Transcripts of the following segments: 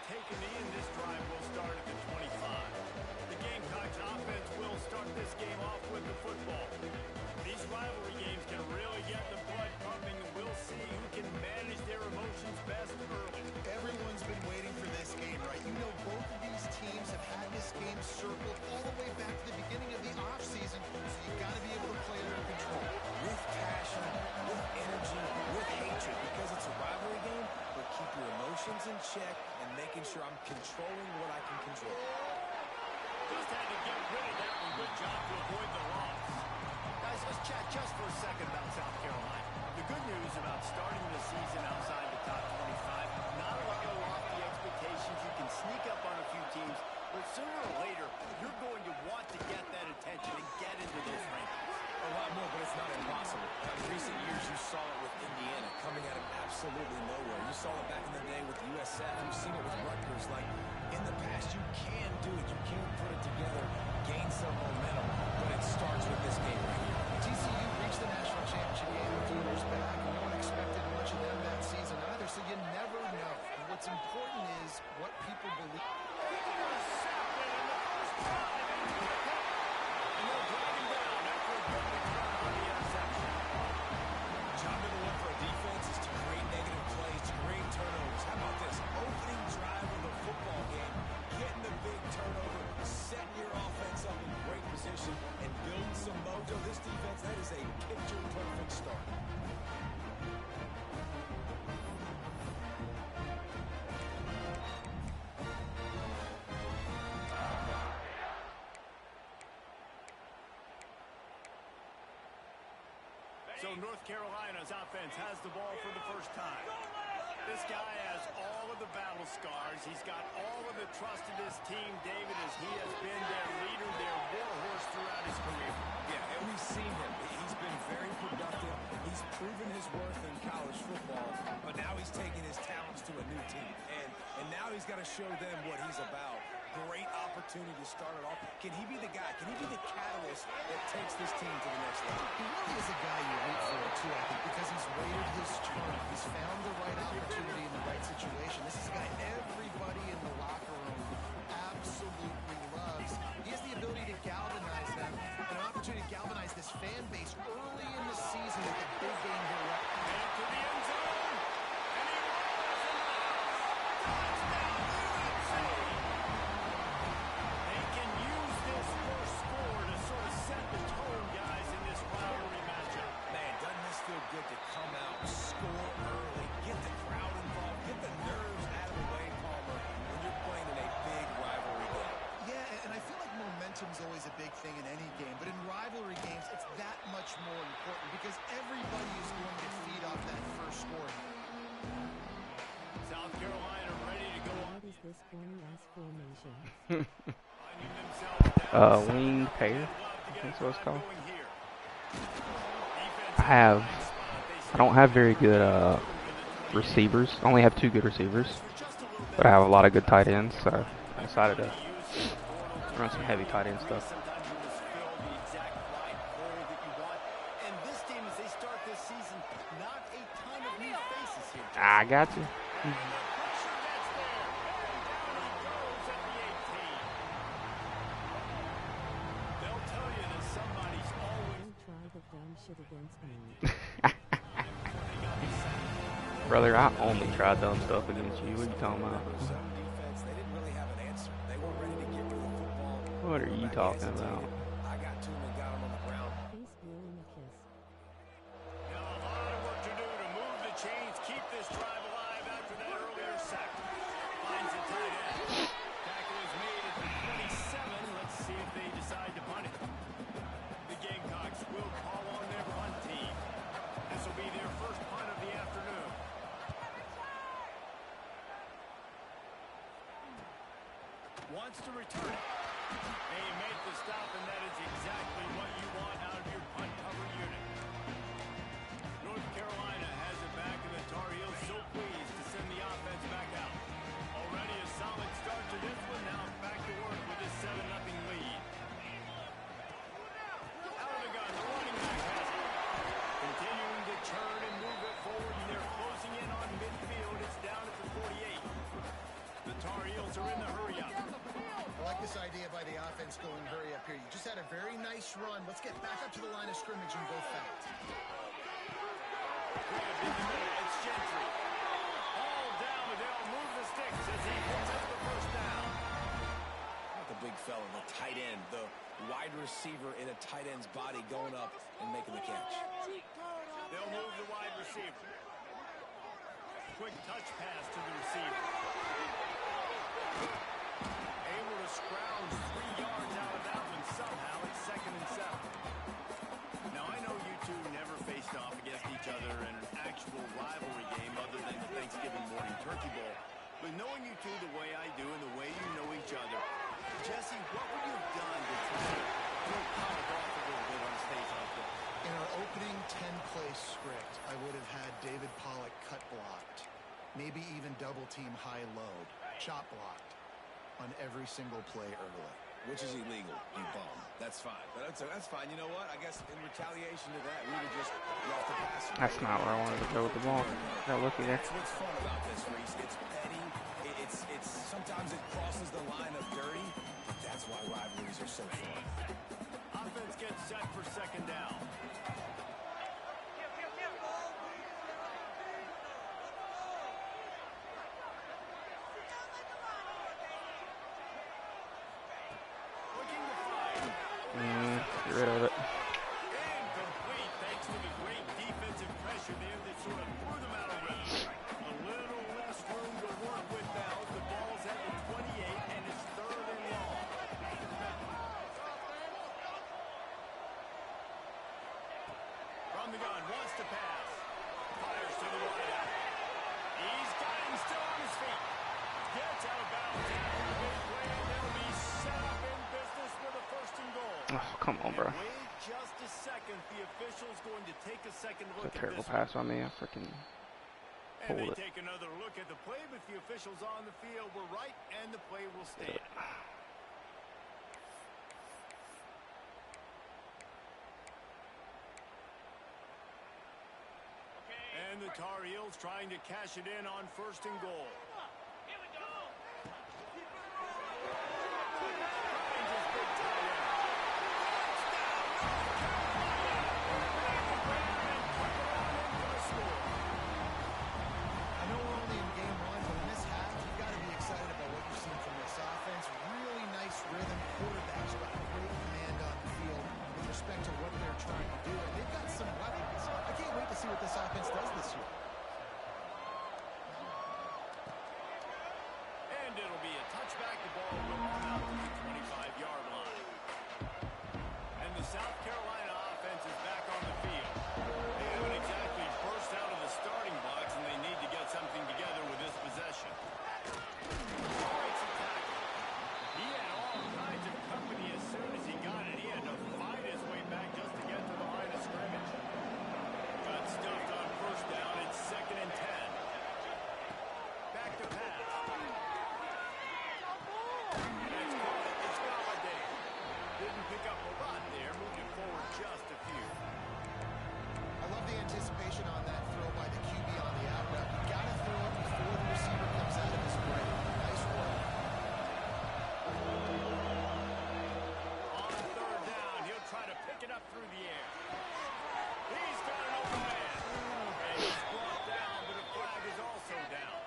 taken me, and this drive will start at the 25. The Gamecocks offense will start this game off with the football. These rivalry games can really get the blood pumping, and we'll see who can manage their emotions best early. Everyone's been waiting for this game, right? You know, both of these teams have had this game circled all the way back to the beginning of the offseason, so you got to be able to play it under control. With passion, with energy, with hatred, because it's a rivalry game, but keep your emotions in check and making sure I'm controlling what I can control. Just had to get rid of that one. Good job to avoid the loss. Guys, let's chat just for a second about South Carolina. The good news about starting the season outside the top 25, not a lot of lofty expectations. You can sneak up on a few teams, but sooner or later, you're going to want to get that attention and get into those rankings. A lot more, but it's not impossible. In recent years, you saw it with Indiana coming out of absolutely nowhere. You saw it back in the day with USF. You've seen it with Rutgers. Like, in the past, you can do it. You can put it together, gain some momentum, but it starts with this game right here. TCU reached the national championship game a few years back, and no one expected much of them that season either, so you never know. And what's important is what people believe. Job number one for a defense is to create negative plays, to create turnovers. How about this? Opening drive of the football game, getting the big turnover, setting your offense up in great position, and building some mojo. This defense, that is a picture-perfect start. So North Carolina's offense has the ball for the first time. This guy has all of the battle scars. He's got all of the trust of this team, David, as he has been their leader, their warhorse throughout his career. Yeah, and we've seen him. He's been very productive. He's proven his worth in college football, but now he's taking his talents to a new team. And now he's got to show them what he's about. Great opportunity to start it off. Can he be the guy? Can he be the catalyst that takes this team to the next level? He really is a guy you root for, too, I think, because he's waited his turn. He's found the right opportunity in the right situation. This is a guy everybody in the locker room absolutely loves. He has the ability to galvanize them, and an opportunity to galvanize this fan base early in the season with a big game here. And to the end zone. Good to come out, score early, get the crowd involved, get the nerves out of the way, Palmer, when you're playing in a big rivalry game. Yeah, and I feel like momentum's always a big thing in any game, but in rivalry games, it's that much more important because everybody is going to feed off that first score. South Carolina ready to go. What is this corny-ass formation? Wing pair, I think that's what it's called. I don't have very good receivers. I only have 2 good receivers, but I have a lot of good tight ends, so I decided to run some heavy tight end stuff. I got you. Brother, I only try dumb stuff against you. What are you talking about? What are you talking about? I got to him and got him on the ground. Face blowing a kiss. Now a lot of work to do to move the chains, keep this drive alive after that earlier sack. Finds a tight end. Tackle is made at the 27. Let's see if they decide to punt it. The Gamecocks will call on their punt team. This will be their first punt of the afternoon. Wants to return it. They make the stop, and that is exactly what you want out of your punt cover unit. North Carolina has it back, and the Tar Heels so pleased to send the offense back out. Already a solid start to this one. Now back to work with this 7-0 lead. Out of the gun, the running back has it. Continuing to churn and move it forward, and they're closing in on midfield. It's down at the 48. The Tar defense are in the hurry up. I like this idea by the offense going hurry up here. You just had a very nice run. Let's get back up to the line of scrimmage and go fast. It's Gentry. All down, but they'll move the sticks as he picks up the first down. Not the big fella, the tight end, the wide receiver in a tight end's body going up and making the catch. They'll move the wide receiver. Quick touch pass to the receiver. Able to scrounge 3 yards out of that one somehow. It's 2nd and 7. Now, I know you two never faced off against each other in an actual rivalry game other than the Thanksgiving morning turkey bowl. But knowing you two the way I do and the way you know each other, Jesse, what would you have done to try to throw Pollock off a little bit on stage like this? In our opening 10-play script, I would have had David Pollock cut blocked, maybe even double-team high-load, chop blocked on every single play early. Which is illegal, you bum. That's fine. But that's fine. You know what? I guess in retaliation to that, we would just left the pass. That's not where I wanted to go with the ball. Got lucky there. That's what's fun about this, Reese. It's petty. It's sometimes it crosses the line of dirty, but that's why rivalries are so fun. Offense gets set for 2nd down. Get rid of it. Incomplete thanks to the great defensive pressure there that sort of threw them out of rhythm. A little less room to work with now. The ball's at the 28 and it's 3rd and long. From the gun, wants to pass. Fires to the wideout. He's got him still on his feet. Gets out of bounds after the big play, and they'll be set up in business with a 1st and goal. Oh, come on, bro. Wait just a second. The official's going to take a second look It's a at terrible this pass on me. I freaking and pulled they it. take another look at the play, but the officials on the field were right, and the play will stand. And the Tar Heels trying to cash it in on 1st and goal. What this offense does this year. And it'll be a touchback. The ball will come out to the 25-yard line. And the South Carolina offense is back on the field. They haven't exactly burst out of the starting blocks, and they need to get something together with this possession. Breaks a tackle. He had all kinds of company as soon as he got it. He had to fight his way back just to get to the line of scrimmage. Got stuffed on 1st down. It's 2nd and 10. Back to pass. Next call, it's Galladay. Didn't pick up a lot there. Moved it forward just a few. I love the anticipation on that throw by the QB on the out route. You got to throw it before the receiver comes out of his break. Nice work. On 3rd down, he'll try to pick it up through the air. He's got an open man. And he's brought down, but a flag is also down.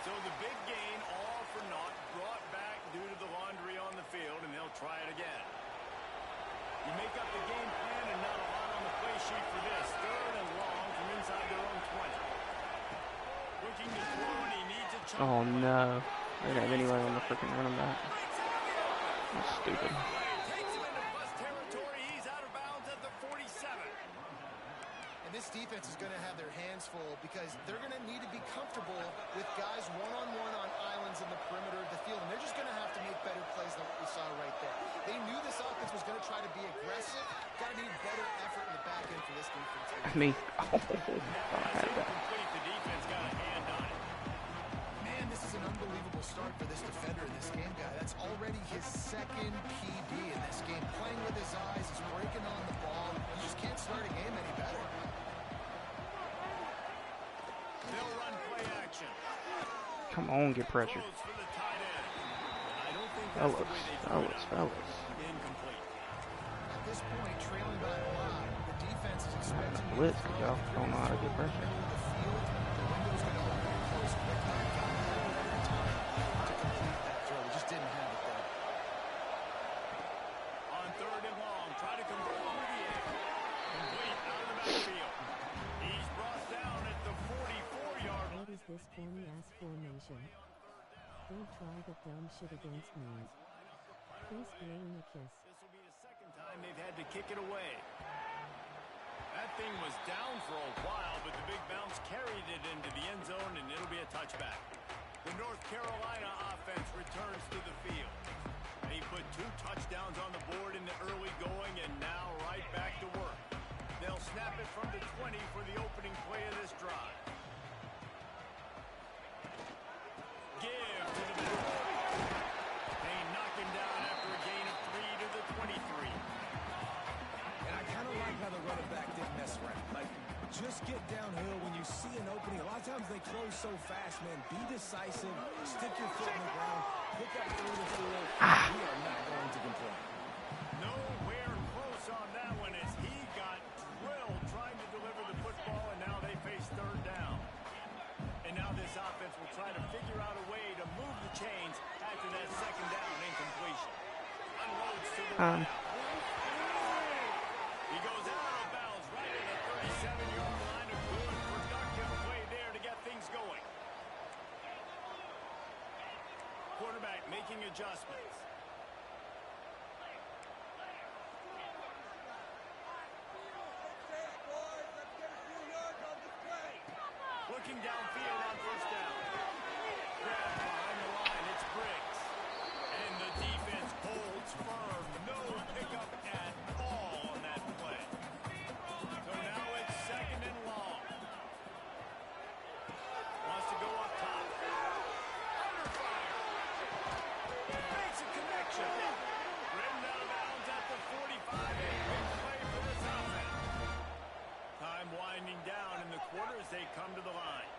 So the big gain, all for naught, brought back due to the laundry on the field, and they'll try it again. You make up the game plan and not a lot on the play sheet for this. 3rd and long from inside their own 20. Looking to throw, and he needs a chunk. Oh no. They didn't have anybody on the freaking running back. That's stupid. Takes him into bus territory. He's out of bounds at the 47. And this defense is going to have their hands full because they're going to need to be comfortable with guys one-on-one on islands in the perimeter of the field. And they're just going to have to make better plays than what we saw right there. They knew this offense was going to try to be aggressive. Got to need better effort in the back end for this defense. Me. Oh, I had that. The defense got a hand on it. Man, this is an unbelievable phenomenal start for this defender in this game, guy. That's already his second PB in this game. Playing with his eyes, he's breaking on the ball. You just can't start a game any better. They'll run play action. Come on, get pressure. Throws for the tight end. I don't think that's the way they throw it out. Incomplete. At this point, trailing by a lot, the defense is expecting you Blitz, to throw. y'all don't know how to get pressure. The field, the window's going to open and close quickly. Got a little bit of time to complete that throw. He just didn't have it there. On 3rd and long, try to convert through the air. Complete out of the backfield. He's brought down at the 44-yard line. What is this corny-ass formation? Don't try the dumb shit against me. Please blowing a kiss. This will be the second time they've had to kick it away. That thing was down for a while, but the big bounce carried it into the end zone, and it'll be a touchback. The North Carolina offense returns to the field. They put 2 touchdowns on the board in the early going, and now right back to work. They'll snap it from the 20 for the opening play of this drive. Give to the middle. They knock him down after a gain of 3 to the 23. And I kind of like how the running back didn't mess around. Like, just get downhill when you see an opening. A lot of times they close so fast, man. Be decisive. Stick your foot in the ground. Pick up 3 to 4. We are not going to complain. Nowhere close on that one as he got drilled trying to deliver the football, and now they face 3rd down. And now this offense will try to figure out a way to move the chains after that 2nd down incompletion. Unloads to the right. He goes out of bounds right at the 37-yard line. A good, productive play there to get things going. Quarterback making adjustments. Looking downfield on 1st down. Grab behind the line, it's Briggs. And the defense holds firm. No pickup at all on that play. So now it's 2nd and long. Wants to go up top. Under fire. Makes a connection. Ridden out of bounds at the 45. A big play for this offense. Time winding down in the quarter as they come to the line.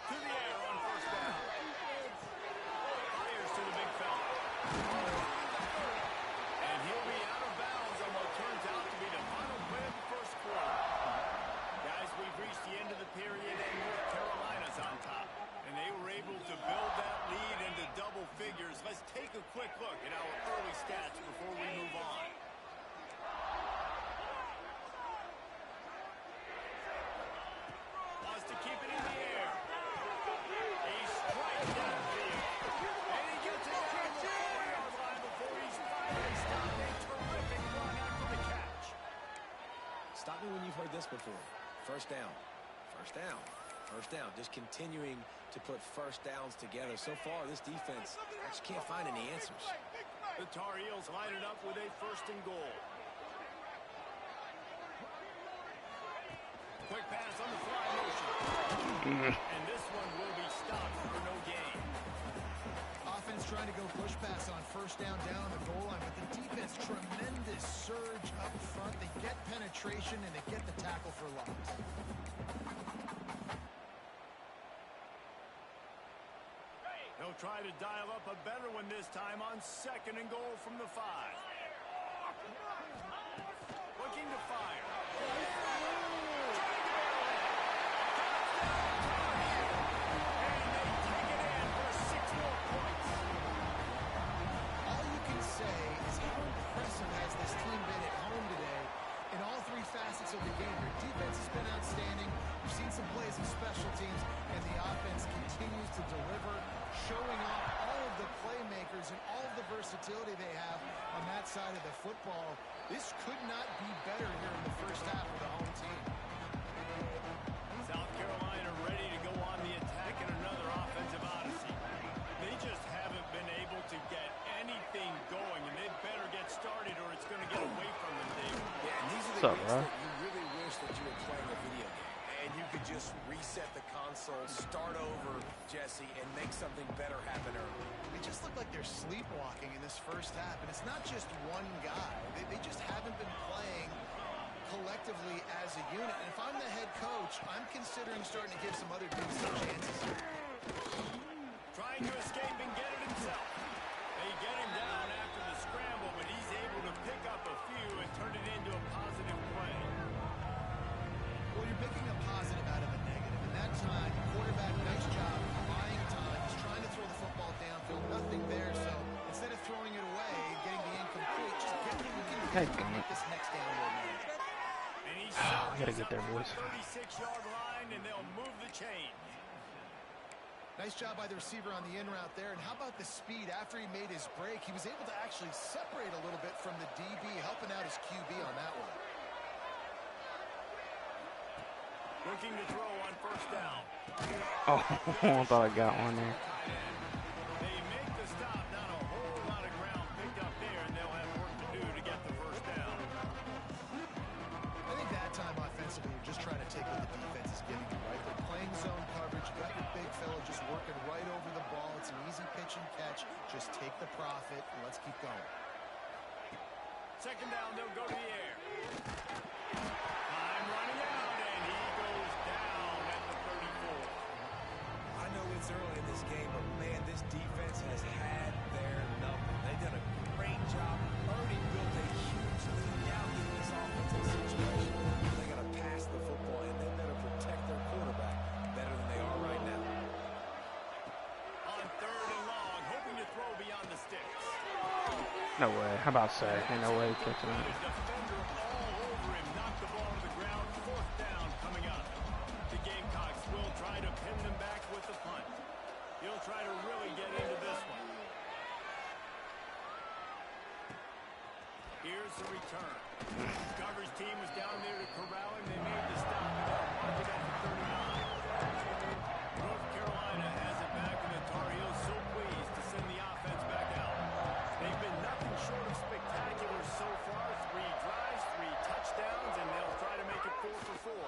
To the air on 1st down. Fires to the big fella. And he'll be out of bounds on what turns out to be the final play of the 1st quarter. Guys, we've reached the end of the period and North Carolina's on top. And they were able to build that lead into double figures. Let's take a quick look at our early stats before we move on. Wants to keep it in the air. He strikes downfield. And he gets it down the 4-yard line before he's finally stopped. A terrific run after the catch. Stop me when you've heard this before. 1st down. 1st down. 1st down. Just continuing to put 1st downs together. So far, this defense just can't find any answers. The Tar Heels line it up with a 1st and goal. Quick pass on the fly motion. And this one will be stopped for no gain. Offense trying to go push pass on 1st down on the goal line, but the defense, tremendous surge up front. They get penetration and they get the tackle for loss. They'll try to dial up a better one this time on 2nd and goal from the 5. Looking to fire. And they take it in for 6 more points. All you can say is how impressive has this team been at home today in all 3 facets of the game. Their defense has been outstanding. We've seen some plays of special teams, and the offense continues to deliver, showing off all of the playmakers and all of the versatility they have on that side of the football. This could not be better here in the 1st half of the home team. South Carolina ready to go on the attack in another offensive odyssey. They just haven't been able to get anything going, and they better get started or it's going to get away from them, Dave. Yeah, and these are the What's up, games bro? that you really wish that you were playing a video game. And you console, start over, Jesse, and make something better happen early. They just look like they're sleepwalking in this first half, and it's not just one guy. They just haven't been playing collectively as a unit. And if I'm the head coach, I'm considering starting to give some other dudes some chances. Trying to escape and get it himself. They get him down after the scramble, but he's able to pick up a few and turn it into a positive play. Well, you're making a positive out of a negative. And that time, quarterback, nice job, buying time. He's trying to throw the football downfield. Nothing there, so instead of throwing it away, getting the incomplete, just get the get this next down low man. And he's I gotta get there, boys. 36-yard line, and they'll move the chain. Nice job by the receiver on the in route there. And how about the speed after he made his break? He was able to actually separate a little bit from the DB, helping out his QB on that one. Looking to throw on first down. Oh, I thought I got one there. They make the stop. Not a whole lot of ground picked up there, and they'll have work to do to get the first down. I think that time offensively, you're just trying to take what the defense is giving you, right? They're playing zone coverage. You got your big fella just working right over the ball. It's an easy pitch and catch. Just take the profit, and let's keep going. Second down, they'll go to the air. Time running out, and he goes down at the 34. I know it's early in this game, but man, this defense has had their number. They've done a great job. Already built a huge lead. Now in this offensive situation, they got to pass the football, and they better protect their quarterback better than they are right now. On third and long, hoping to throw beyond the sticks. No way. How about sack? Ain't no way catching that. His defender all over him, knocked the ball to the ground. Fourth down coming up. The Gamecocks will try to pin them back with the punt. He'll try to really get into this one. Here's the return. Coverage team was down there to corral him. They made the stop and they'll mark it at the 39. North Carolina has it back, and the Tar Heels so pleased to send the offense back out. They've been nothing short of spectacular so far. 3 drives, 3 touchdowns, and they'll try to make it 4 for 4.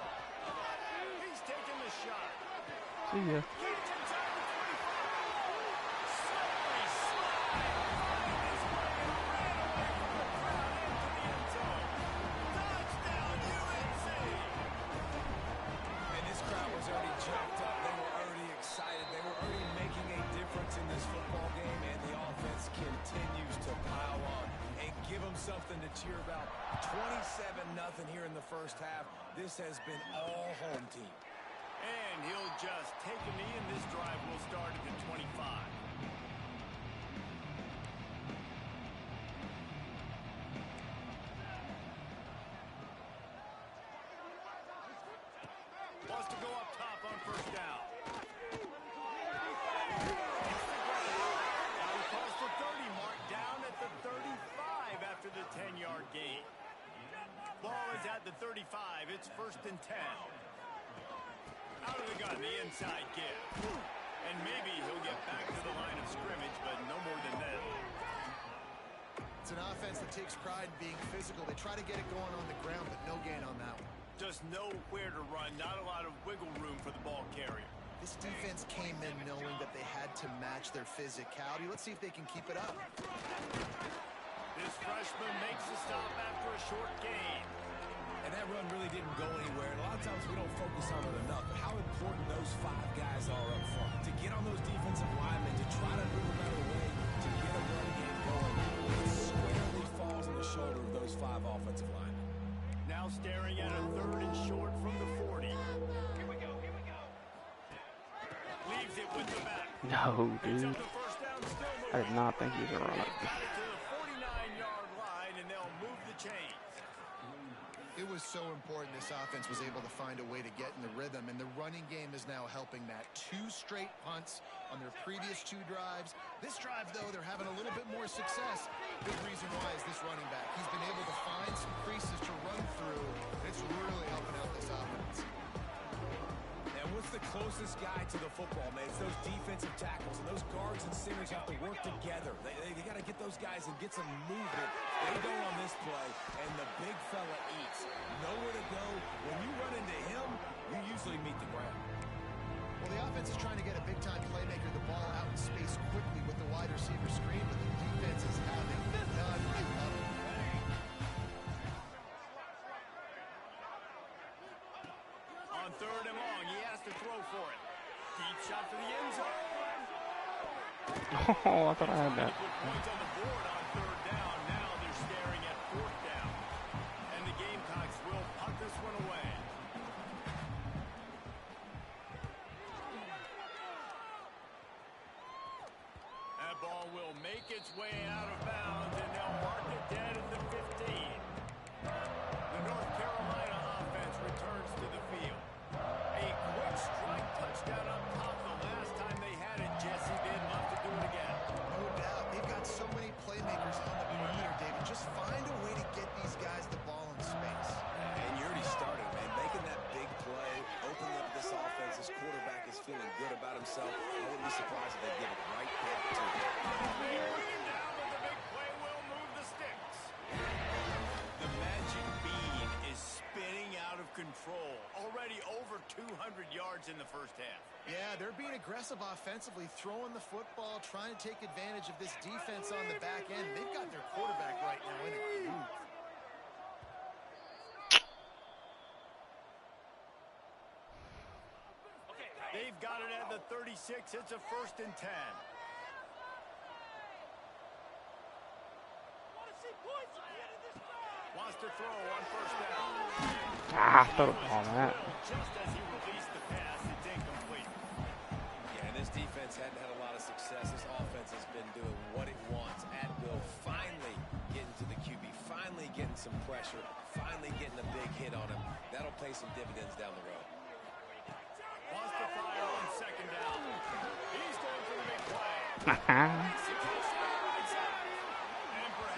He's taking the shot. See ya. Gets inside the 25. Slippery slide. Finds his way and ran away from the crowd into the end zone. Touchdown, UNC. And this crowd was already jacked up. They were already excited. They were already making a difference in this football game, and the offense continues to pile on and give them something to cheer about. 27-0 here in the first half. This has been all home team. And he'll just take a knee, and this drive will start at the 25. Wants to go up top on first down. Now he calls the 30 mark, down at the 35 after the 10-yard gain. Ball is at the 35. It's first and 10. Out of the gun, the inside give. And maybe he'll get back to the line of scrimmage, but no more than that. It's an offense that takes pride in being physical. They try to get it going on the ground, but no gain on that one. Just nowhere to run, not a lot of wiggle room for the ball carrier. This defense came in knowing that they had to match their physicality. Let's see if they can keep it up. This freshman makes a stop after a short gain. And that run really didn't go anywhere. And a lot of times we don't focus on it enough. But how important those 5 guys are up front. To get on those defensive linemen, to try to move them out of the way, to get a run game going. It squarely falls on the shoulder of those 5 offensive linemen. Now staring at a third and short from the 40. Here we go. Leaves it with the back. No, Picks dude. up the first down, still moving. I did not think he was gonna run it. Got it to the 49-yard line, and they'll move the chains. It was so important this offense was able to find a way to get in the rhythm, and the running game is now helping that. 2 straight punts on their previous 2 drives. This drive, though, they're having a little bit more success. Big reason why is this running back. He's been able to find some creases to run through. It's really helping out this offense. And what's the closest guy to the football, man? It's those defensive tackles, and those guards and centers have to work together. They got to get those guys and get some movement. They don't on this play, and the big fella eats. Nowhere to go. When you run into him, you usually meet the ground. Well, the offense is trying to get a big-time playmaker the ball out in space quickly with the wide receiver screen, but the defense is having none of it. On third and long, he has to throw for it. Deep shot for the end zone. Oh, I thought I had that. Points on the board on third down. Now they're staring at fourth down. And the Gamecocks will punt this one away. That ball will make its way out of bounds, and they'll mark it dead at the 15. The North Carolina offense returns to the field. A quick strike touchdown up top the last time they had it, Jesse. They'd love to do it again. No doubt. They've got so many playmakers on the perimeter, David. Just find a way to get these guys the ball in space. And you already started, man. Making that big play, opening up this offense. This quarterback is feeling good about himself. I wouldn't be surprised if they give it right back to him. They bring him down, but the big play will move the sticks. The magic bean is spinning out of control. Already over 200 yards in the first half. Yeah, they're being aggressive offensively, throwing the football, trying to take advantage of this defense on the back end. They've got their quarterback right now in a groove. They've got it at the 36. It's a 1st and 10. Wants to throw on 1st down. Ah, I thought it was on that. Just as he released the pass, it's incomplete. Yeah, and this defense hadn't had a lot of success. This offense has been doing what it wants at will. Finally getting to the QB. Finally getting some pressure. Finally getting a big hit on him. That'll pay some dividends down the road. Wants to fire on 2nd down. He's going for the big play.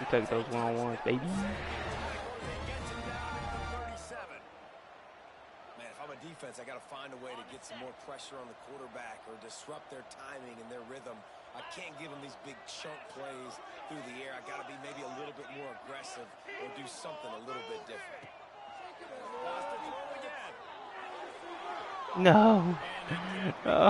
You take those one-on-ones, baby. Gets him down at the 37. Man, if I'm a defense, I got to find a way to get some more pressure on the quarterback or disrupt their timing and their rhythm. I can't give them these big chunk plays through the air. I got to be maybe a little bit more aggressive or do something a little bit different. Wants to throw again. No.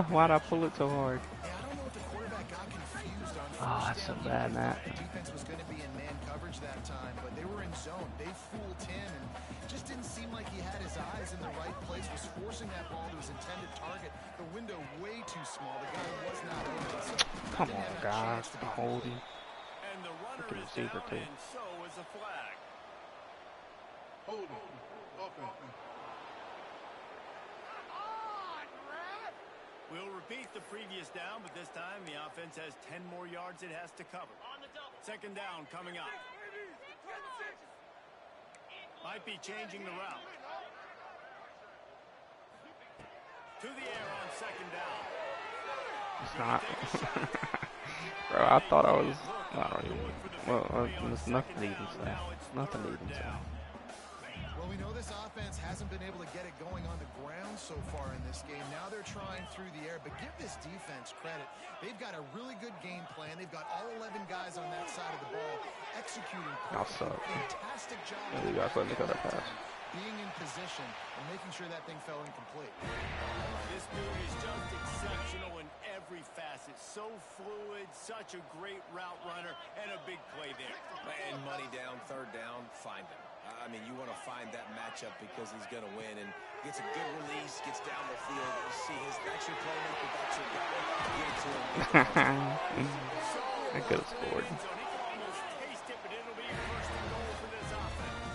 Why'd I pull it so hard? Yeah, I don't know if the quarterback got confused on Oh, that's so bad, Matt. The defense was going to be in man coverage that time, but they were in zone. They fooled him and just didn't seem like he had his eyes in the right place, was forcing that ball to his intended target. The window way too small. The guy was not open. So Come on, guys. Hold him. And the runner Look at is the receiver, down, too. and so is a flag. Hold on. Offense. We'll repeat the previous down, but this time the offense has 10 more yards it has to cover. 2nd down coming up. Might be changing the route. To the air on 2nd down. It's not. Bro, I thought I was. I don't even. Well, there's nothing to even say. Nothing to even say. Well, we know this offense hasn't been able to get it going on the ground so far in this game. Now they're trying through the air, but give this defense credit. They've got a really good game plan. They've got all 11 guys on that side of the ball executing. I'll suck. Fantastic job. You guys let me go that pass. Being in position and making sure that thing fell incomplete. This dude is just exceptional in every facet. So fluid, such a great route runner, and a big play there. And money down, 3rd down, find him. I mean, you want to find that matchup because he's going to win and gets a good release, gets down the field. You see that's your playmaker, that's your guy. Get it to him. I could have scored. So he can almost taste it, but it'll be 1st and goal for this offense.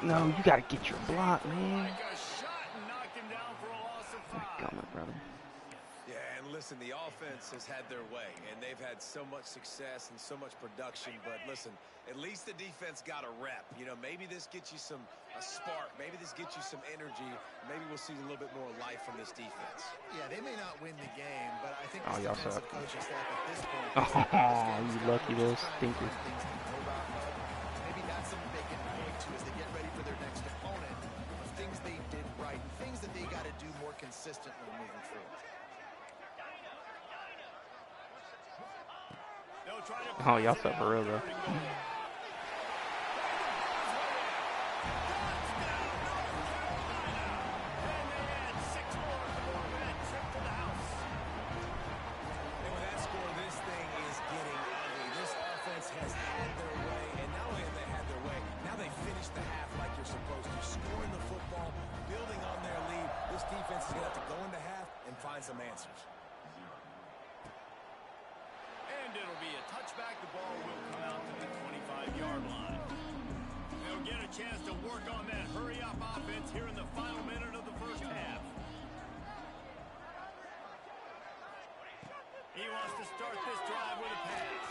No, you gotta get your block, man. Like a shot and knocked him down for a loss of 5. Come on, brother. Yeah, and listen, the offense has had their way, and they've had so much success and so much production. But listen, at least the defense got a rep. You know, maybe this gets you a spark. Maybe this gets you some energy. Maybe we'll see a little bit more life from this defense. Yeah, they may not win the game, but I think Oh, this y'all defensive suck. coaching staff at this point. Oh, you lucky little stinker. Maybe that's something they can point to as they get ready for their next opponent. Of things they did right, things that they got to do more consistently moving forward. Oh, y'all suck for real, though. defense is going to have to go into half and find some answers. And it'll be a touchback. The ball will come out to the 25-yard line. They'll get a chance to work on that hurry-up offense here in the final minute of the first half. He wants to start this drive with a pass.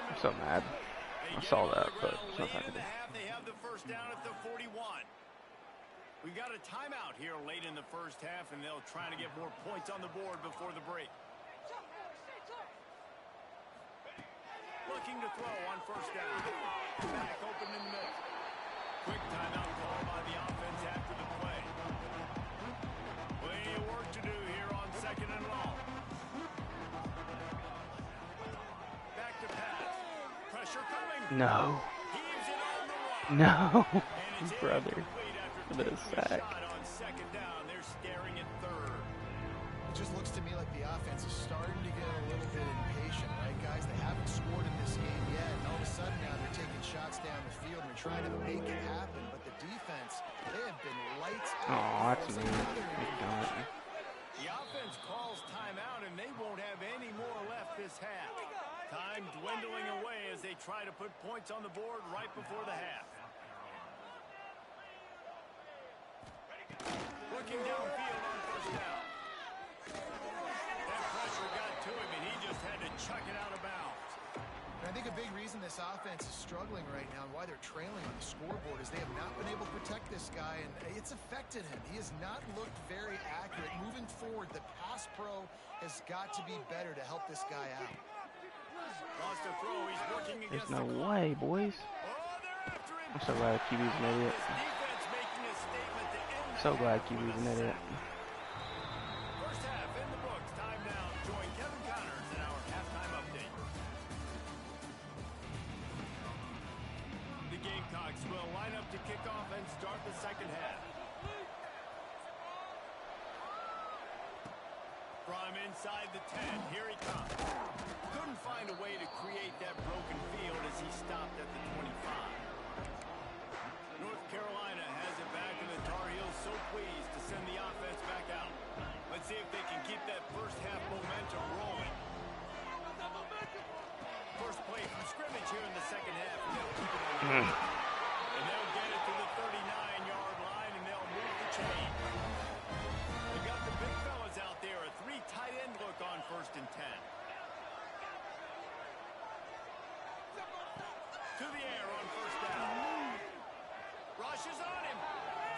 I'm so mad. I saw that, but it's not that good. They have the first down at the 41. We got a timeout here late in the first half, and they'll try to get more points on the board before the break. Looking to throw on first down. Back open in the middle. Quick timeout call by the offense after the play. Plenty of work to do here on second and long. Back to pass. Pressure coming. No. Heaves it on the run. No. And it's Brother. incomplete after A bit of taking a sack. shot on second down. They're staring at third. It just looks to me like the offense is starting to get a little bit impatient, right, guys? They haven't scored in this game yet, and all of a sudden now they're taking shots down the field and they're trying to make it happen. But the defense, they have been lights out. Oh, that's me. The offense calls timeout, and they won't have any more left this half. Time dwindling away as they try to put points on the board right before the half. Looking downfield on first down. That pressure got to him, and he just had to chuck it out of bounds. And I think a big reason this offense is struggling right now and why they're trailing on the scoreboard is they have not been able to protect this guy, and it's affected him. He has not looked very accurate. Moving forward, the pass pro has got to be better to help this guy out. Lost a throw. He's working There's against no the way, boys. Oh, they're after him. I'm so glad QB's an idiot. This defense making a statement to end the So glad half QB's with an a idiot. sack. First half in the books. Time now. Join Kevin Connors in our halftime update. The Gamecocks will line up to kick off and start the second half. From inside the 10, here he comes. Couldn't find a way to create that broken field as he stopped at the 25. North Carolina has it back, and the Tar Heels so pleased to send the offense back out. Let's see if they can keep that first half momentum rolling. First play from scrimmage here in the second half, and they'll keep it on the ground. And they'll get it to the 39-yard line, and they'll move the chain. They got the big fellas out there, a three tight end look on first and 10. To the air on first down. Rushes on him.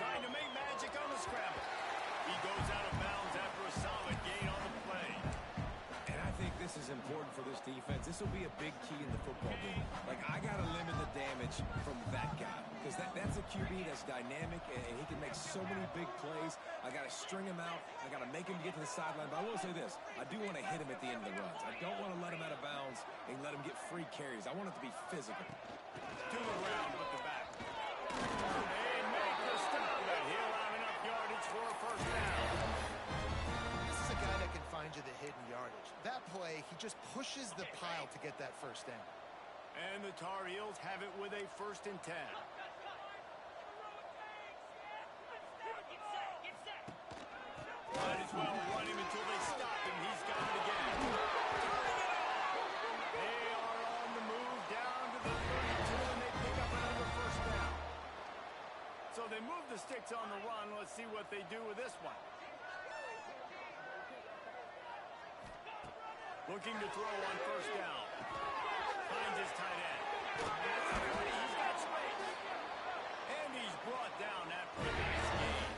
Trying to make magic on the scramble. He goes out of bounds after a solid gain on the play. And I think this is important for this defense. This will be a big key in the football game. Like, I got to limit the damage from that guy. Because that's a QB that's dynamic, and he can make so many big plays. I got to string him out. I got to make him get to the sideline. But I will say this. I do want to hit him at the end of the runs. I don't want to let him out of bounds and let him get free carries. I want it to be physical. To the ground with the back. They make the stop, but he'll have enough yardage for a first down. This is a guy that can find you the hidden yardage. That play, he just pushes the pile to get that first down. And the Tar Heels have it with a first and 10. Might as well run him until they stop him. He's got it again. They are on the move down to the 32, and they pick up another first down. So they move the sticks on the run. Let's see what they do with this one. Looking to throw on first down. Finds his tight end. He's got space. And he's brought down after a nice gain.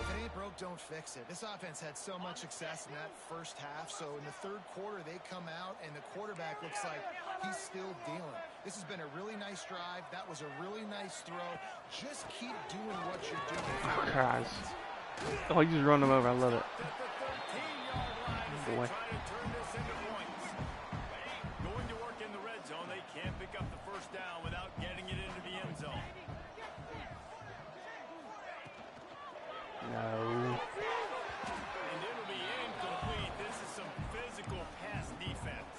If it ain't broke, don't fix it. This offense had so much success in that first half, so in the third quarter they come out and the quarterback looks like he's still dealing. This has been a really nice drive. That was a really nice throw. Just keep doing what you're doing. Oh, guys. Oh, you just run them over. I love it. At the 13-yard line as they Boy. try to turn this into points. Going to work in the red zone. They can't pick up the first down without getting it into the end zone. No. And it'll be incomplete. This is some physical pass defense.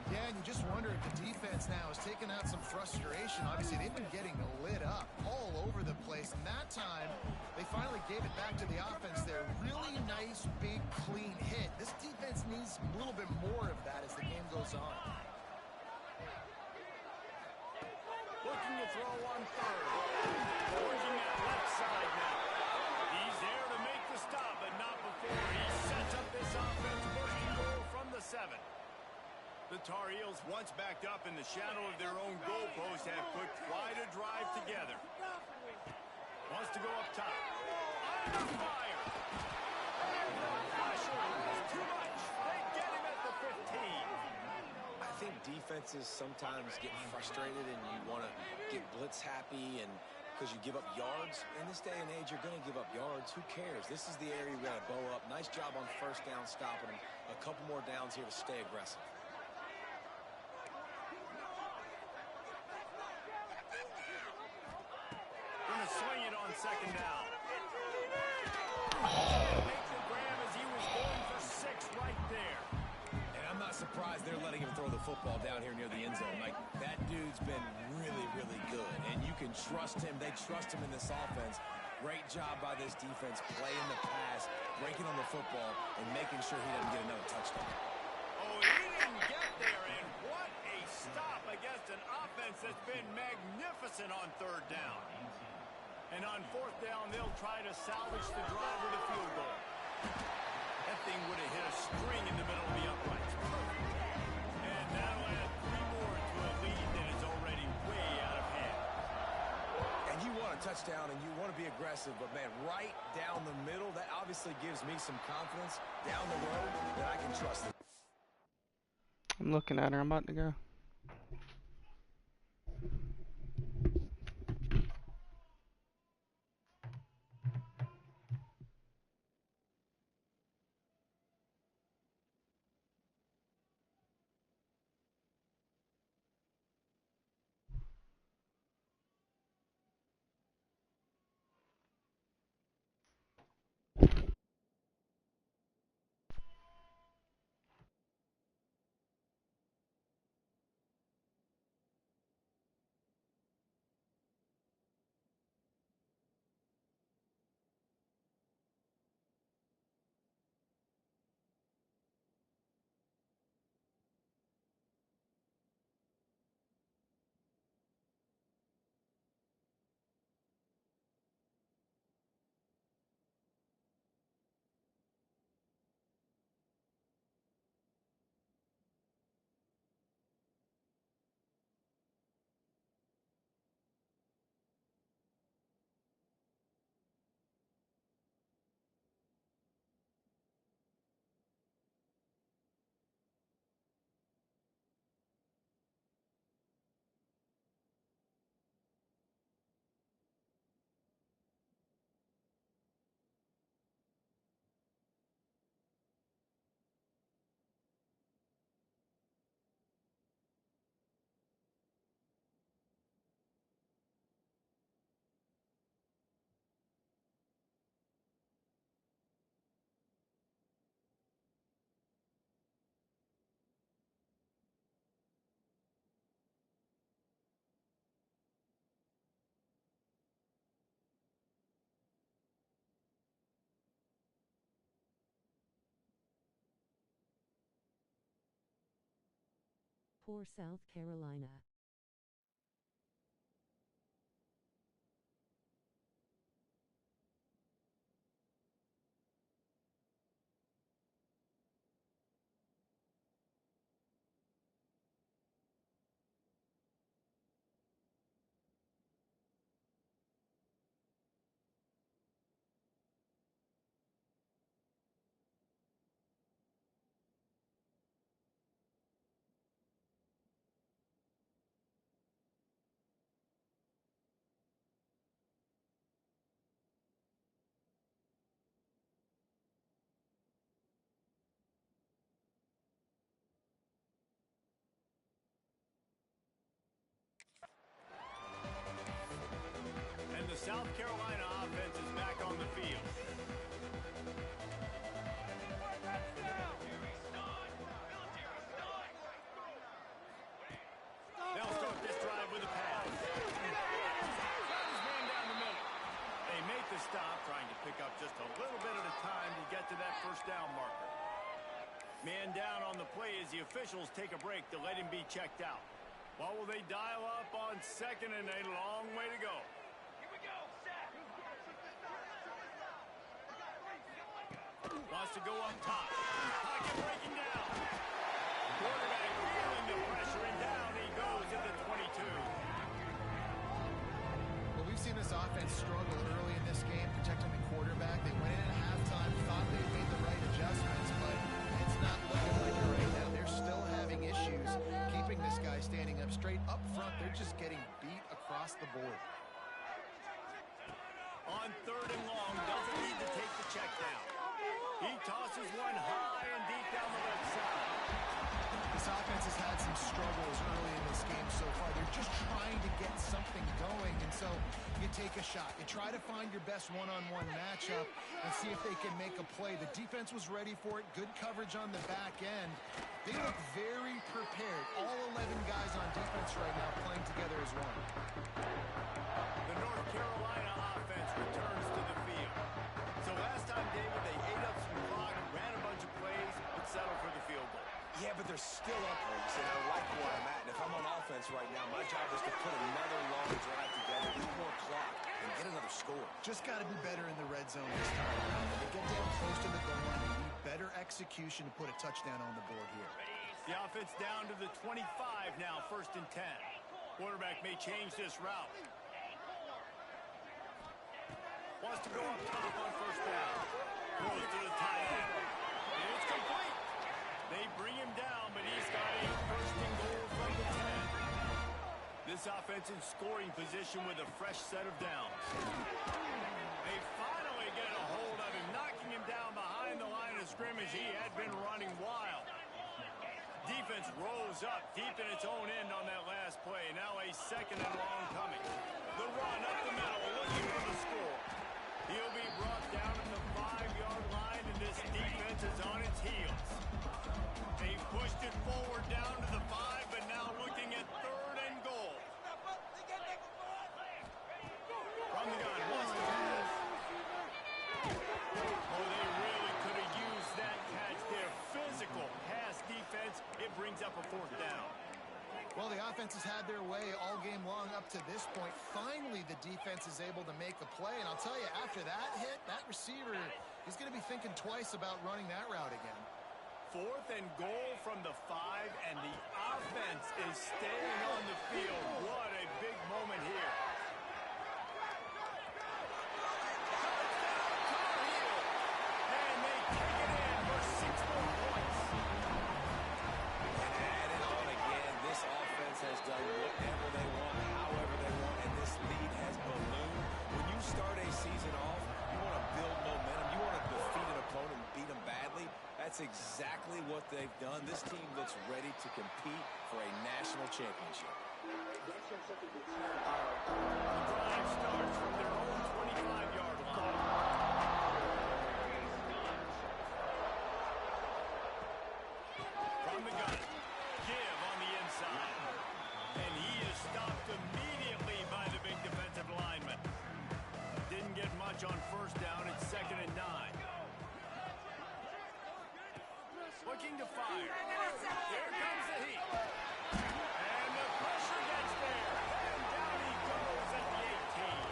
Yeah, and you just wonder if the defense now has taken out some frustration. Obviously, they've been getting lit up all over the place. And that time, they finally gave it back to the offense there. Really nice, big, clean hit. This defense needs a little bit more of that as the game goes on. Looking to throw on third. Forging that left side now. He's there to make the stop, but not before he sets up this offense. First and goal from the 7. The Tar Heels, once backed up in the shadow of their own goalpost, have put quite a drive together. Wants to go up top. Under fire. And the pressure was too much. They get him at the 15. I think defenses sometimes get frustrated and you want to get blitz happy and because you give up yards. In this day and age, you're going to give up yards. Who cares? This is the area you got to bow up. Nice job on first down stopping them. A couple more downs here to stay aggressive. Going to swing it on second down. Make the grab as he was going for 6 right there. And I'm not surprised they're letting him throw the football down here near the end zone. Like, that dude's been really, really good. And you can trust him. They trust him in this offense. Great job by this defense playing the pass, breaking on the football, and making sure he doesn't get another touchdown. Oh, he didn't get there, and what a stop against an offense that's been magnificent on third down. And on fourth down, they'll try to salvage the drive with a field goal. That thing would have hit a string in the middle of the uprights. And that'll add 3 more to a lead that is already way out of hand. And you want a touchdown and you want to be aggressive, but man, right down the middle, that obviously gives me some confidence down the road that I can trust it. I'm looking at her. I'm about to go. Poor South Carolina. And the South Carolina offense is back on the field. They'll start this drive with a pass. Got his man down the middle. They make the the stop, trying to pick up just a little bit at a time to get to that first down marker. Man down on the play as the officials take a break to let him be checked out. What will they dial up on second and a long way to go? Here we go, set. Wants to go up top. Pocket breaking down. Quarterback feeling the pressure and down he goes at the 22. Well, we've seen this offense struggle early in this game protecting the quarterback. They went in at halftime, thought they made the right adjustments, but it's not looking like it right now. They're still having issues keeping this guy standing up straight. Up front, they're just getting beat across the board. On third and long, doesn't need to take the check down. He tosses one high and deep down the left side. This offense has had some struggles early in this game so far. They're just trying to get something going, and so you take a shot. You try to find your best one-on-one matchup and see if they can make a play. The defense was ready for it. Good coverage on the back end. They look very prepared. All 11 guys on defense right now playing together as one. The North Carolina offense returns to the field. So last time, David, they ate up some clock, ran a bunch of plays, but settled for the field goal. Yeah, but they're still up, Reese, and I like where I'm at. And if I'm on offense right now, my job is to put another long drive together, eat more clock, and get another score. Just got to be better in the red zone this time around. When they get down close to the goal line, you need better execution to put a touchdown on the board here. The offense down to the 25 now, first and 10. Quarterback may change this route. Wants to go up top on first down. Goes to the tight end. And it's complete. They bring him down, but he's got a first and goal from the 10. This offense in scoring position with a fresh set of downs. They finally get a hold of him, knocking him down behind the line of scrimmage. He had been running wild. Defense rose up deep in its own end on that last play. Now a second and long coming. The run up the middle, looking for the score. He'll be brought down at the 5-yard line, and this defense is on its heels. They pushed it forward down to the 5, but now looking at third and goal. From the gun, wants to pass. Oh, they really could have used that catch there. Physical pass defense. It brings up a fourth down. Well, the offense has had their way all game long up to this point. Finally, the defense is able to make a play. And I'll tell you, after that hit, that receiver, he's going to be thinking twice about running that route again. Fourth and goal from the 5, and the offense is staying on the field. What a big moment here. And they take it in for 6 more points. And add it on again. This offense has done whatever they want, however they want, and this lead has ballooned. When you start a season off, you want to build momentum. You want to defeat an opponent and beat them badly. That's exactly what they've done. This team looks ready to compete for a national championship. The drive starts from their own 25-yard line. From the gun, give on the inside. And he is stopped immediately by the big defensive lineman. Didn't get much on first down. It's second and 9. Looking to fire. Here comes the heat. And the pressure gets there. And down he goes at the 18.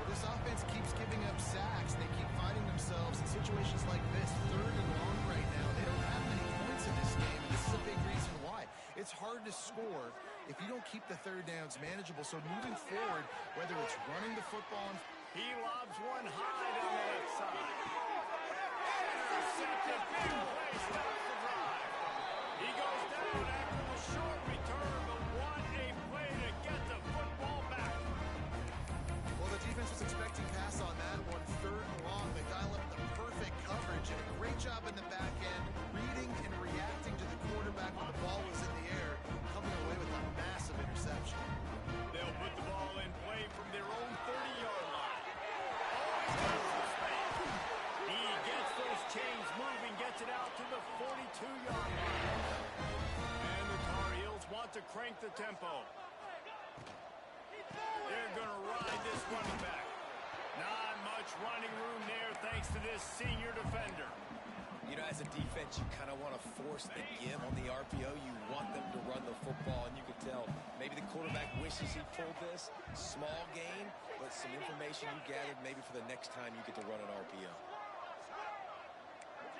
Well, this offense keeps giving up sacks. They keep finding themselves in situations like this, third and long right now. They don't have many points in this game, and this is a big reason why. It's hard to score if you don't keep the third downs manageable. So moving forward, whether it's running the football, He lobs one high down the left side. Intercepted. Big play. Stops the drive. He goes down after the short return, but what a play to get the football back. well, the defense was expecting pass on that one, third and long. They dial up the perfect coverage and a great job in the back end, reading and reacting to the quarterback when the ball was in the air, coming away with a massive interception. They'll put the ball in play from their own 30-yard line. Oh, he's got some space. He gets those chains moving, gets it out to the 42-yard line. And the Tar Heels want to crank the tempo. They're going to ride this running back. thanks to this senior defender. You know, as a defense, you kind of want to force the give on the RPO. You want them to run the football, and you can tell maybe the quarterback wishes he pulled this. Small gain, but some information you gathered maybe for the next time you get to run an RPO.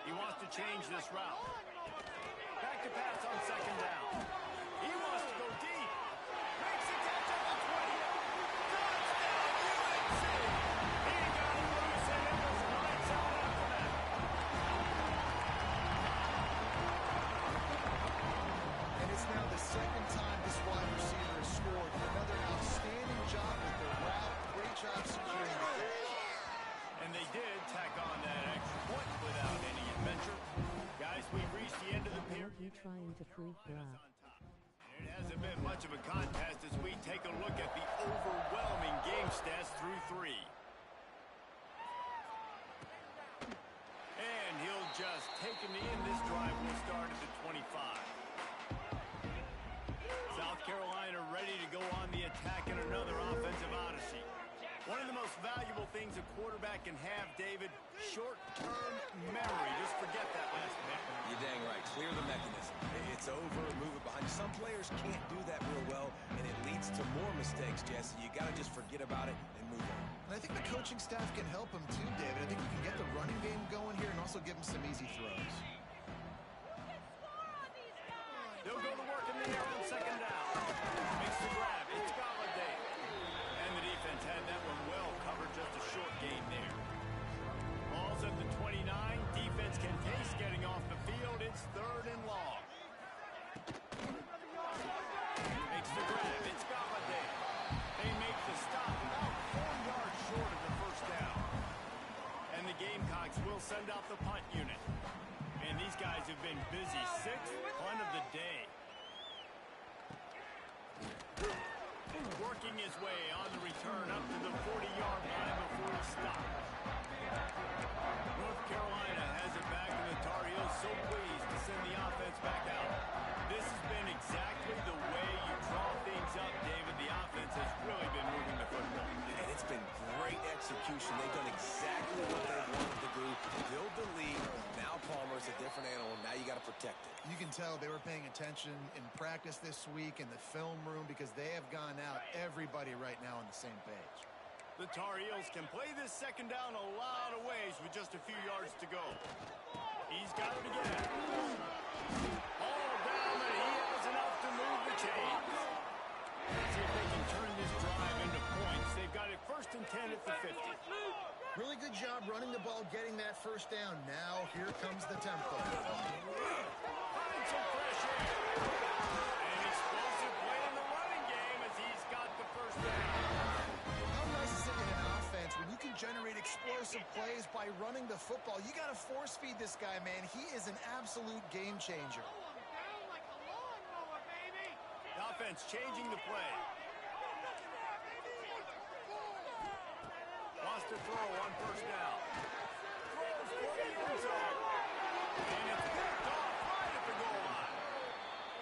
He wants to change this route. Back to pass on second down. He wants to go deep. Makes the catch at the 20. Touchdown, UNC! He got it loose, and it was lights out after that. And it's now the second time this wide receiver has scored. Another outstanding job with the route. Great job securing the catch. And they did tack on that extra point without any adventure. Guys, we've reached the end of the period. He trying to prove bluff. It hasn't been much of a contest as we take a look at the overwhelming game stats through 3. And he'll just take him in. This drive will start at the 25. South Carolina ready to go on the attack in another offensive odyssey. One of the most valuable things a quarterback can have, David, short-term memory. Just forget that last bit. You're dang right. Clear the mechanism. It's over, move it behind. Some players can't do that real well, and it leads to more mistakes, Jesse. You got to just forget about it and move on. And I think the coaching staff can help him too, David. I think you can get the running game going here and also give him some easy throws. They'll go to work in the air on second down. Makes the grab. It's Galladay. And the defense had that one well covered. Just a short gain there. Ball's at the 29. Defense can taste getting off the field. It's 3rd and long. Makes the grab. It's Galladay. They make the stop about 4 yards short of the first down. And the Gamecocks will send out the punt unit. And these guys have been busy. 6th punt of the day. Working his way on the return up to the 40-yard line before he stopped. North Carolina has it back, and the Tar Heels so pleased to send the offense back out. This has been exactly the way you draw things up, David. The offense has really been moving the football. And it's been great execution. They've done exactly what they wanted to do. Build the lead. Now Palmer's a different animal. Now you got to protect it. You can tell they were paying attention in practice this week in the film room because they have gone out everybody right now on the same page. The Tar Heels can play this second down a lot of ways with just a few yards to go. He's got it again. All down, and he has enough to move the chains. Let's see if they can turn this drive into points. They've got it 1st and 10 at the 50. Really good job running the ball, getting that first down. Now here comes the tempo. Find some fresh air. An explosive play in the running game as he's got the first down. How nice is it in an offense when you can generate explosive plays by running the football? You got to force feed this guy, man. He is an absolute game changer. The offense changing the play. Wants to throw on first down. Throws for the end zone. And it's picked off right at the goal line.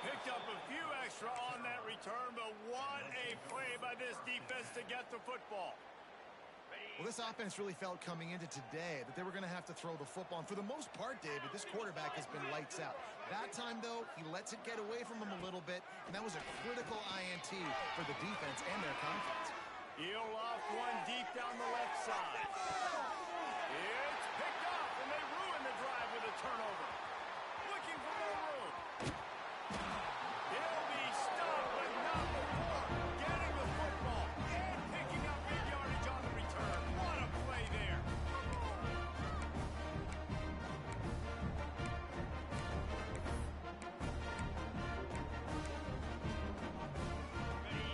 Picked up a few extra on that return, but what a play by this defense to get the football. Well, this offense really felt coming into today that they were going to have to throw the football. And for the most part, David, this quarterback has been lights out. That time, though, he lets it get away from him a little bit, and that was a critical INT for the defense and their confidence. He'll off one deep down the left side. It's picked off, and they ruin the drive with a turnover. Looking for more room. He'll be stopped, but not before getting the football and picking up big yardage on the return. What a play there.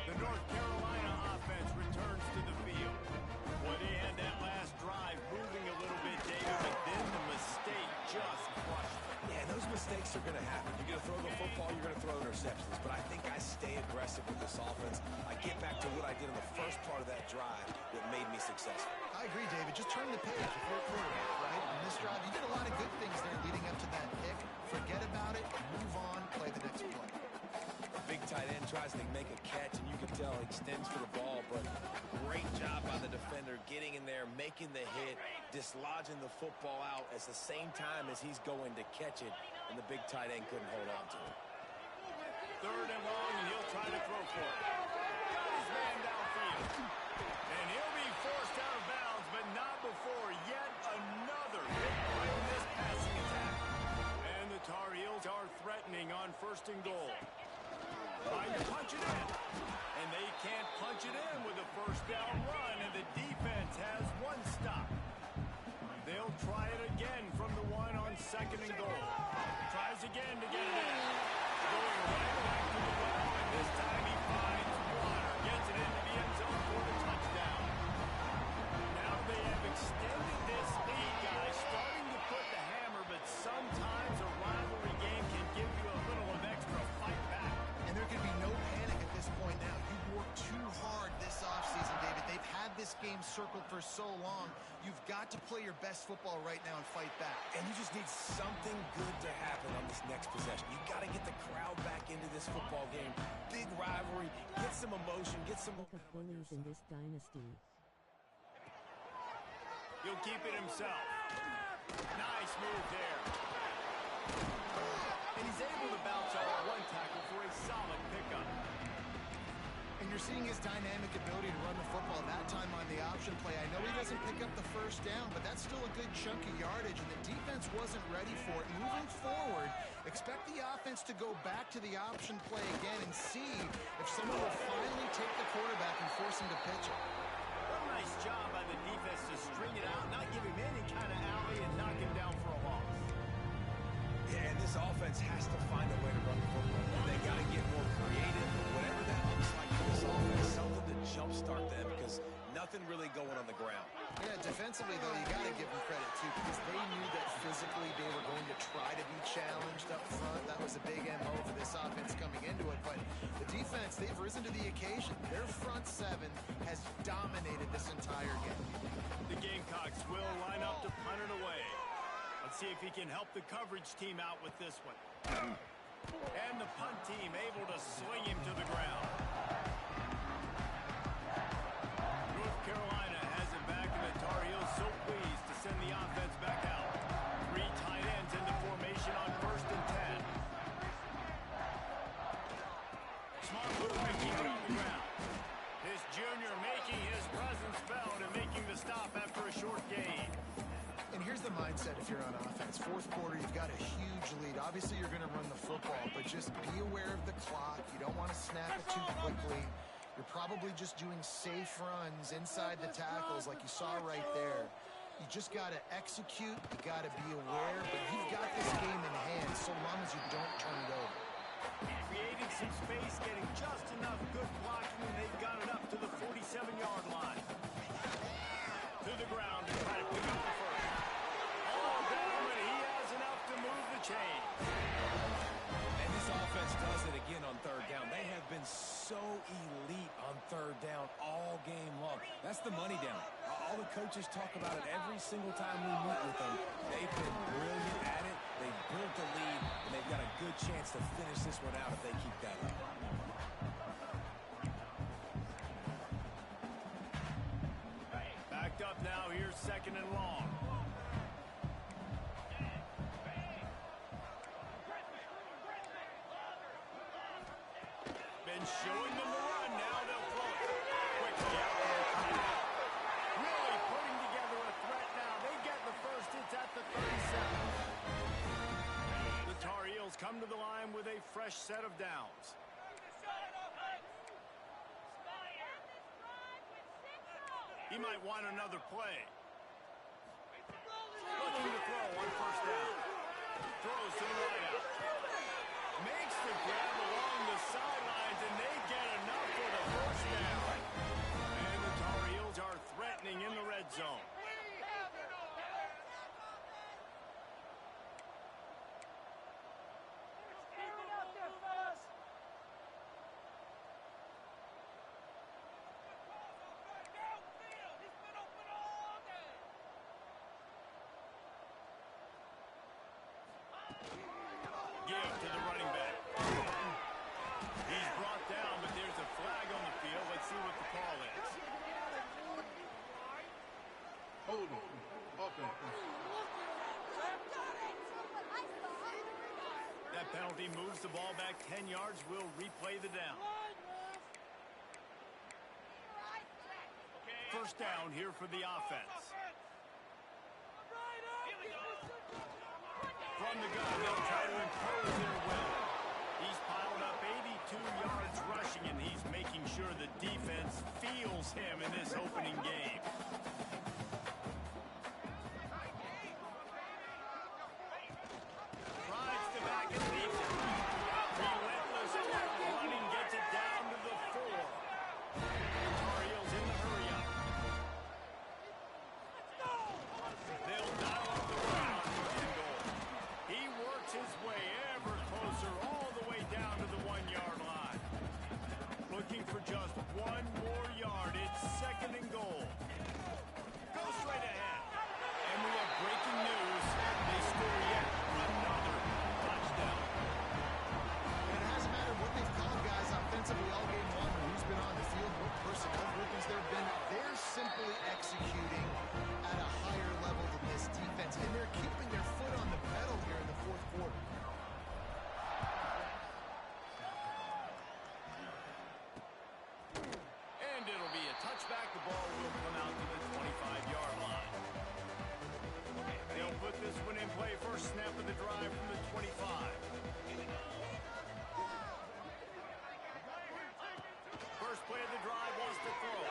The North Carolina offense returns to the field. Well, they had that last drive moving a little bit, David, but then the mistake just crushed them. Yeah, those mistakes are going to happen. You're going to throw the football, you're going to throw interceptions. But I think I stay aggressive with this offense. I get back to what I did in the first part of that drive that made me successful. I agree, David. Just turn the page if you're a quarterback, right? In this drive, you did a lot of good things there leading up to that pick. Forget about it, move on, play the next play. Big tight end tries to make a catch, and you can tell he extends for the ball, but great job by the defender getting in there, making the hit, dislodging the football out at the same time as he's going to catch it, and the big tight end couldn't hold on to it. 3rd and long, and he'll try to throw for it. Got his man downfield. And he'll be forced out of bounds, but not before yet another big play in this passing attack. And the Tar Heels are threatening on 1st and goal. Trying to punch it in. And they can't punch it in with a 1st down run, and the defense has 1 stop. They'll try it again from the 1 on 2nd and goal. Tries again to get it in. Going right back to the well, and this time he finds water. Gets it into the end zone for the touchdown. Now they have extended this lead, guys. Starting to put the hammer, but sometimes a rivalry game can give you a little of extra fight back. And there can be no panic at this point now. You've worked too hard this offseason, David. They've had this game circled for so long. You've got to play your best football right now and fight back. And you just need something good to happen on this next possession. You got to get the crowd back into this football game. Big rivalry. Get some emotion. Get some... Lack of bullies in this dynasty. He'll keep it himself. Nice move there. And he's able to bounce off 1 tackle for a solid pickup. And you're seeing his dynamic ability to run the football, that time on the option play. I know he doesn't pick up the 1st down, but that's still a good chunk of yardage, and the defense wasn't ready for it. Moving forward, expect the offense to go back to the option play again and see if someone will finally take the quarterback and force him to pitch it. What a nice job by the defense to string it out, not give him any kind of alley, and knock him down for a loss. Yeah, and this offense has to find a way to run the football. They got to get more creative, whatever that looks like for this offense, something to jumpstart them, because nothing really going on the ground. Yeah, defensively, though, you got to give them credit, too, because they knew that physically they were going to try to be challenged up front. That was a big MO for this offense coming into it, but the defense, they've risen to the occasion. Their front 7 has dominated this entire game. The Gamecocks will line up to punt it away. Let's see if he can help the coverage team out with this one. And the punt team able to swing him to the ground. North Carolina has it back, and the Tar Heels so pleased to send the offense back out. 3 tight ends into formation on 1st and 10. Smart move to keep it on the ground. This junior making his presence felt and making the stop after a short gain. And here's the mindset if you're on offense. 4th quarter, you've got a huge lead. Obviously, you're going to run the football, but just be aware of the clock. You don't want to snap it too quickly. You're probably just doing safe runs inside the tackles like you saw right there. You just got to execute. You got to be aware, but you've got this game in hand so long as you don't turn it over. Creating some space, getting just enough good blocking, and they've got it up to the 47-yard line. To the ground to try to pick up the 1st. All down, and he has enough to move the chain. And this offense does it again on 3rd down. They have been so elite on 3rd down all game long. That's the money down. All the coaches talk about it every single time we meet with them. They've been brilliant at it. They've built the lead, and they've got a good chance to finish this one out if they keep that up. Backed up now. Here's 2nd and long. Been showing them the run. Now they'll throw it. Quickly out there. Really putting together a threat now. They get the 1st. It's at the 37. The Tar Heels come to the line with a fresh set of downs. He might want another play. Looking to throw on 1st down. Throws to the right out. Makes the grab along the sidelines, and they get enough for the 1st down. And the Tar Heels are threatening in the red zone. Give to the running back. He's brought down, but there's a flag on the field. Let's see what the call is. Holding. That penalty moves the ball back 10 yards. We'll replay the down. First down here for the offense. From the gun, they'll try to impose their will. He's piled up 82 yards rushing, and he's making sure the defense feels him in this opening game. Rides the back and leaves it. Relentless running gets it down to the 4. Tar Heels in the hurry up. They'll dial up the run on 1st and goal. He works his way ever closer all the way down to the 1-yard line. Looking for just 1 more yard. It's 2nd and goal. Go straight ahead. And we have breaking news. They score yet another touchdown. And it hasn't mattered what they've called, guys, offensively all game long, or who's been on the field, what personnel groupings there have been. They're simply executing at a higher level than this defense, and they're keeping their foot on the pedal here in the 4th quarter. And it'll be a touchback. The ball will come out to the 25-yard line. They'll put this one in play. First snap of the drive from the 25. First play of the drive wants to throw.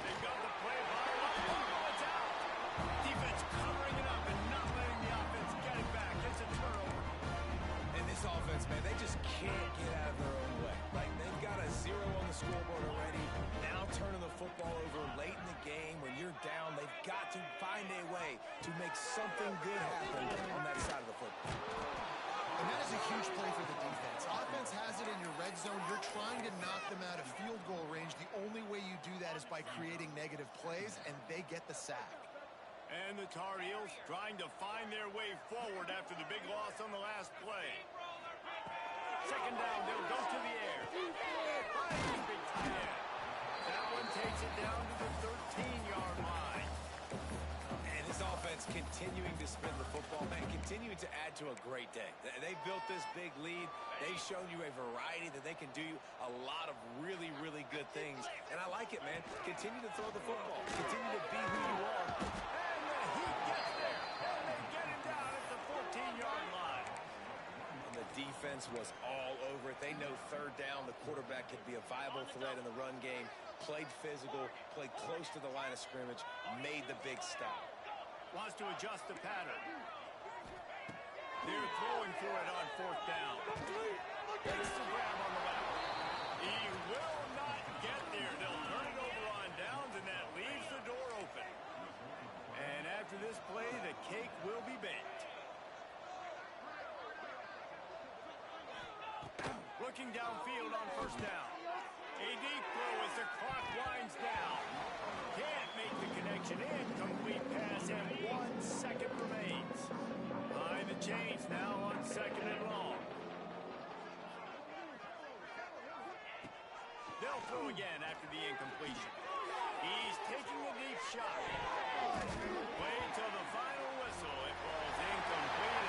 They've got the play by. Oh, it's out. Defense covering it up and not letting the offense get it back. It's a turnover. And this offense, man, they just can't get out of their own way. Like, they've got a 0 on the scoreboard already. Now turning the football over late in the game. When you're down, they've got to find a way to make something good happen on that side of the football. And that is a huge play for the defense. Offense has it in your red zone. You're trying to knock them out of field goal range. The only way you do that is by creating negative plays, and they get the sack. And the Tar Heels trying to find their way forward after the big loss on the last play. 2nd down, they'll go to the air. Finds big tight end. That one takes it down to the 13-yard line. And this offense continuing to spin the football, man, continuing to add to a great day. They've built this big lead. They've shown you a variety that they can do a lot of really, really good things. And I like it, man. Continue to throw the football. Continue to be who you are. And the Heat gets there. And they get him down at the 14-yard line. And the defense was all over it. They know 3rd down, the quarterback could be a viable threat in the run game. Played physical, played close to the line of scrimmage, made the big stop. Wants to adjust the pattern. They're throwing for it on 4th down. Takes the grab on the back. He will not get there. They'll turn it over on downs, and that leaves the door open. And after this play, the cake will be baked. Looking downfield on 1st down. A deep throw as the clock winds down. Can't make the connection. Incomplete pass, and 1 second remains. Behind the chains now on 2nd and long. They'll throw again after the incompletion. He's taking a deep shot. Play till the final whistle. It falls incomplete.